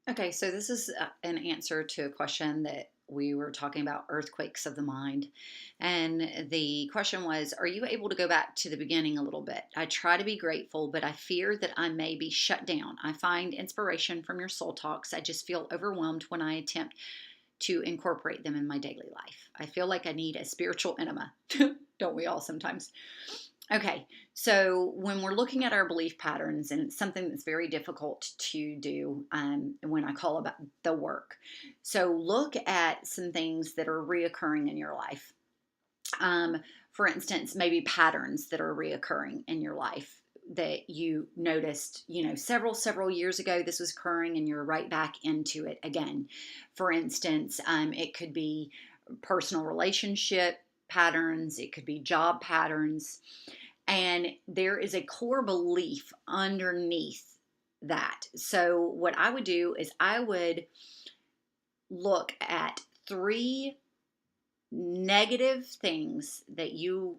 Okay, so this is an answer to a question that we were talking about earthquakes of the mind. And the question was, are you able to go back to the beginning a little bit? I try to be grateful, but I fear that I may be shut down. I find inspiration from your soul talks. I just feel overwhelmed when I attempt to incorporate them in my daily life. I feel like I need a spiritual enema. Don't we all sometimes? Okay, so when we're looking at our belief patterns, and it's something that's very difficult to do when I call about the work. So look at some things that are reoccurring in your life. Um, for instance, maybe patterns that are reoccurring in your life that you noticed, several years ago this was occurring, and you're right back into it again. For instance, it could be personal relationship patterns, it could be job patterns, and there is a core belief underneath that. So, what I would do is I would look at three negative things that you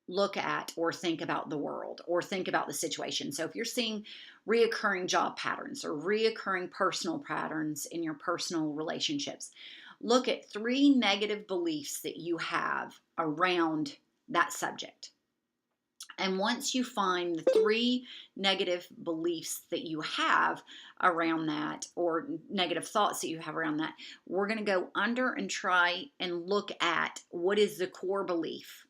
look at or think about the world or think about the situation. So, if you're seeing reoccurring job patterns or reoccurring personal patterns in your personal relationships, look at three negative beliefs that you have around that subject. And once you find the three negative beliefs that you have around that, or negative thoughts that you have around that, we're going to go under and try and look at what is the core belief.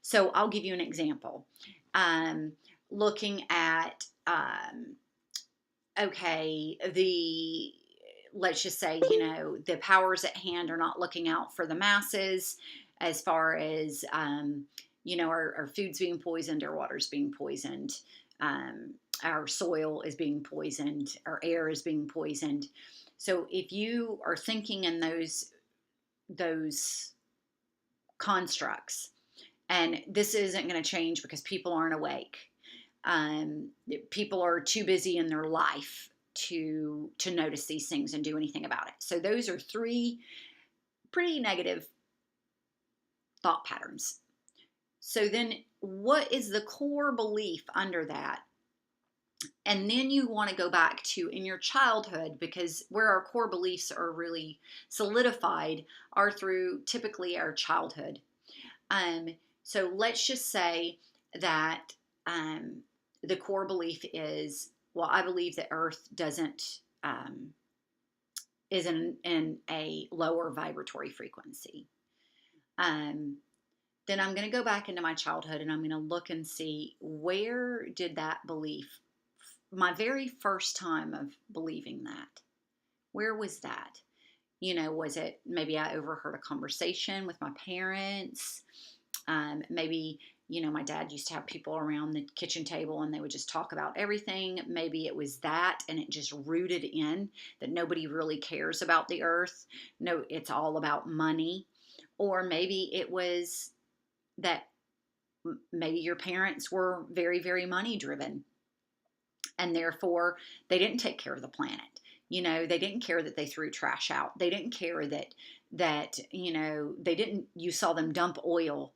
So I'll give you an example. Um, Looking at, okay, let's just say, the powers at hand are not looking out for the masses as far as, our food's being poisoned, our water's being poisoned, our soil is being poisoned, our air is being poisoned. So if you are thinking in those constructs, and this isn't going to change because people aren't awake. Um, People are too busy in their life to notice these things and do anything about it. So those are three pretty negative thought patterns. So then what is the core belief under that? And then you want to go back to in your childhood, because where our core beliefs are really solidified are through typically our childhood. Um, so let's just say that um, the core belief is, well, I believe that Earth doesn't is in a lower vibratory frequency. Um, then I'm going to go back into my childhood and I'm going to look and see, where did that belief, my very first time of believing that, where was that? Was it maybe I overheard a conversation with my parents? Maybe, my dad used to have people around the kitchen table and they would just talk about everything. Maybe it was that, and it just rooted in that nobody really cares about the earth. No, it's all about money. Or maybe it was that maybe your parents were very, very money driven, and therefore they didn't take care of the planet. They didn't care that they threw trash out. They didn't care that they didn't, you saw them dump oil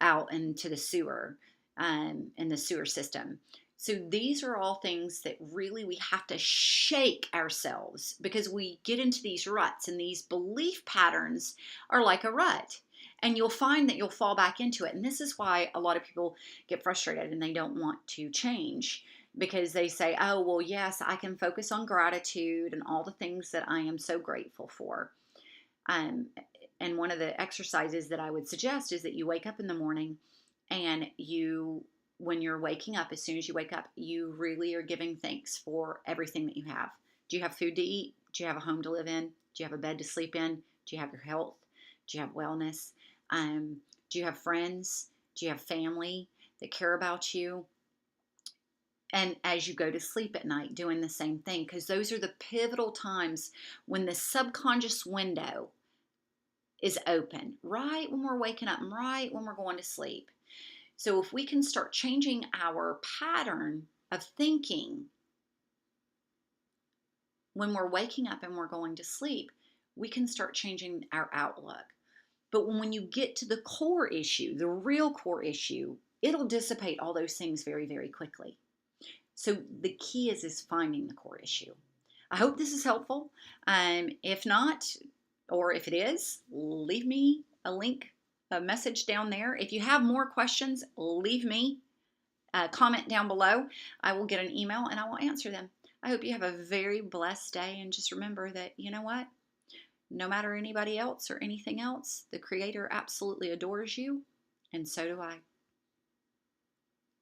out into the sewer, in the sewer system. So these are all things that really we have to shake ourselves, because we get into these ruts, and these belief patterns are like a rut. And you'll find that you'll fall back into it. And this is why a lot of people get frustrated and they don't want to change, because they say, oh, well, yes, I can focus on gratitude and all the things that I am so grateful for. Um, and one of the exercises that I would suggest is that you wake up in the morning, and when you're waking up, as soon as you wake up, you really are giving thanks for everything that you have. Do you have food to eat? Do you have a home to live in? Do you have a bed to sleep in? Do you have your health? Do you have wellness? Do you have friends? Do you have family that care about you? And as you go to sleep at night, doing the same thing, because those are the pivotal times when the subconscious window is open, right when we're waking up and right when we're going to sleep. So if we can start changing our pattern of thinking when we're waking up and we're going to sleep, we can start changing our outlook. But when you get to the core issue, the real core issue, it'll dissipate all those things very, very quickly. So the key is finding the core issue. I hope this is helpful. If not, or if it is, leave me a link, a message down there. If you have more questions, leave me a comment down below. I will get an email and I will answer them. I hope you have a very blessed day, and just remember that, you know what? No matter anybody else or anything else, the Creator absolutely adores you, and so do I.